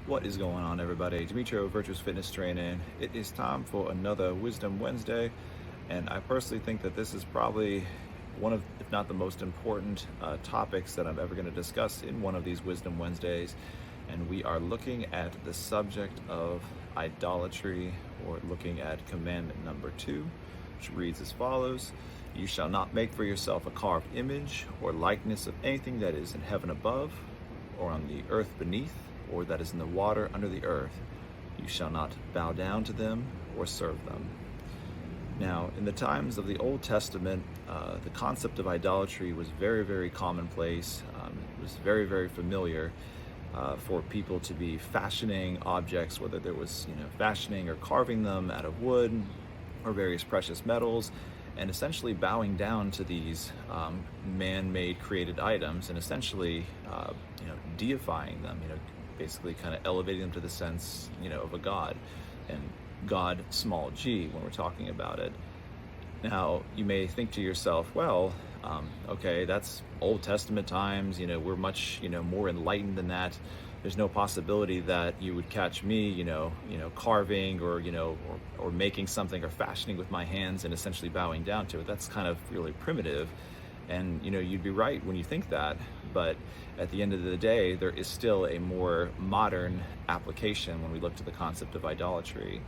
What is going on, everybody? Demetrio, Virtuous Fitness Training. It is time for another Wisdom Wednesday, and I personally think that this is probably one of, if not the most important topics that I'm ever going to discuss in one of these Wisdom Wednesdays. And we are looking at the subject of idolatry, or looking at commandment number 2, which reads as follows: You shall not make for yourself a carved image or likeness of anything that is in heaven above, or on the earth beneath, or that is in the water under the earth. You shall not bow down to them or serve them. Now, in the times of the Old Testament, the concept of idolatry was very, very commonplace. It was very, very familiar for people to be fashioning objects, whether there was, fashioning or carving them out of wood or various precious metals, and essentially bowing down to these man-made created items, and essentially, deifying them. Basically kind of elevating them to the sense, of a god, and God small g when we're talking about it. Now, you may think to yourself, well, okay, that's Old Testament times, we're much, more enlightened than that. There's no possibility that you would catch me, carving or making something or fashioning with my hands and essentially bowing down to it. That's kind of really primitive. And, you'd be right when you think that, but at the end of the day, there is still a more modern application when we look to the concept of idolatry,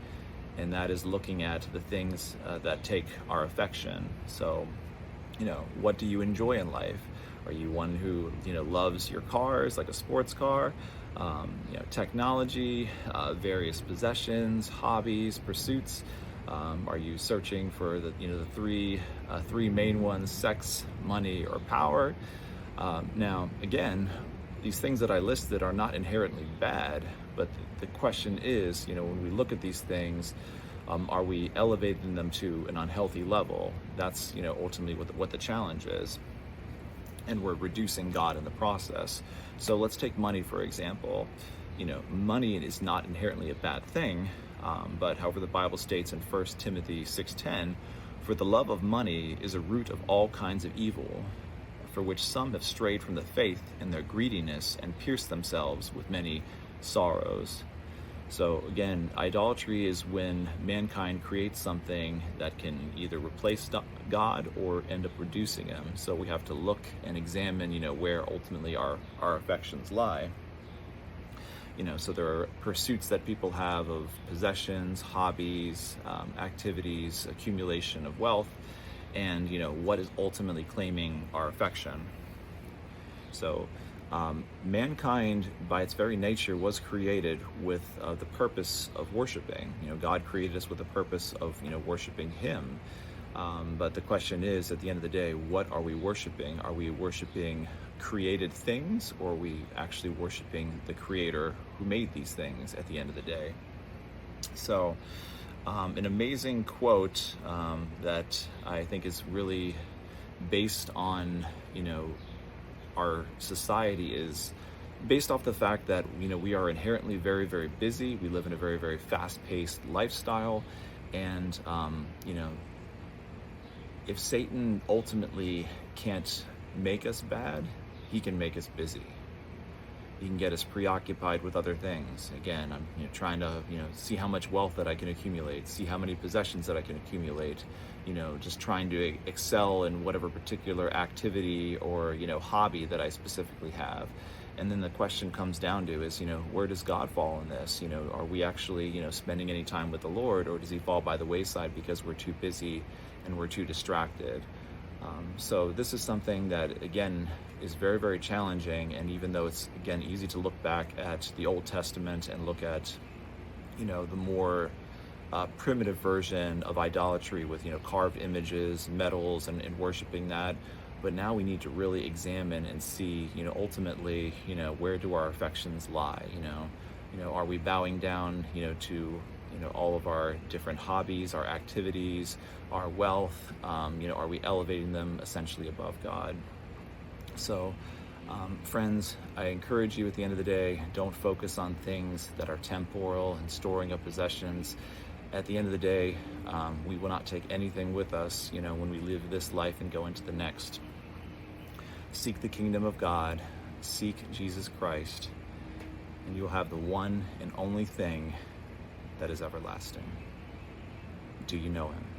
and that is looking at the things that take our affection. So, what do you enjoy in life? Are you one who, loves your cars, like a sports car, technology, various possessions, hobbies, pursuits? Are you searching for the three main ones: sex, money, or power? Now, again, these things that I listed are not inherently bad, but the question is, when we look at these things, are we elevating them to an unhealthy level? That's ultimately what the challenge is, and we're reducing God in the process. So let's take money for example. Money is not inherently a bad thing. But however, the Bible states in 1 Timothy 6:10, "For the love of money is a root of all kinds of evil, for which some have strayed from the faith in their greediness and pierced themselves with many sorrows." So again, idolatry is when mankind creates something that can either replace God or end up reducing him. So we have to look and examine, where ultimately our affections lie. So there are pursuits that people have of possessions, hobbies, activities, accumulation of wealth, and, what is ultimately claiming our affection. So mankind, by its very nature, was created with the purpose of worshiping. God created us with the purpose of, worshiping him. But the question is, at the end of the day, what are we worshiping? Are we worshiping created things, or are we actually worshiping the creator who made these things at the end of the day? So an amazing quote that I think is really based on, our society, is based off the fact that, we are inherently very, very busy. We live in a very, very fast-paced lifestyle. And, if Satan ultimately can't make us bad, he can make us busy. He can get us preoccupied with other things. Again, I'm trying to see how much wealth that I can accumulate, see how many possessions that I can accumulate, just trying to excel in whatever particular activity or hobby that I specifically have. And then the question comes down to is, where does God fall in this? Are we actually spending any time with the Lord, or does he fall by the wayside because we're too busy and we're too distracted? So this is something that, again, is very, very challenging. And even though it's, again, easy to look back at the Old Testament and look at, the more primitive version of idolatry with, carved images, metals, and worshiping that. But now we need to really examine and see, ultimately, where do our affections lie? Are we bowing down, to all of our different hobbies, our activities, our wealth? Are we elevating them essentially above God? So, friends, I encourage you, at the end of the day, don't focus on things that are temporal and storing up possessions. At the end of the day, we will not take anything with us, when we live this life and go into the next. Seek the kingdom of God, seek Jesus Christ, and you'll have the one and only thing that is everlasting. Do you know him?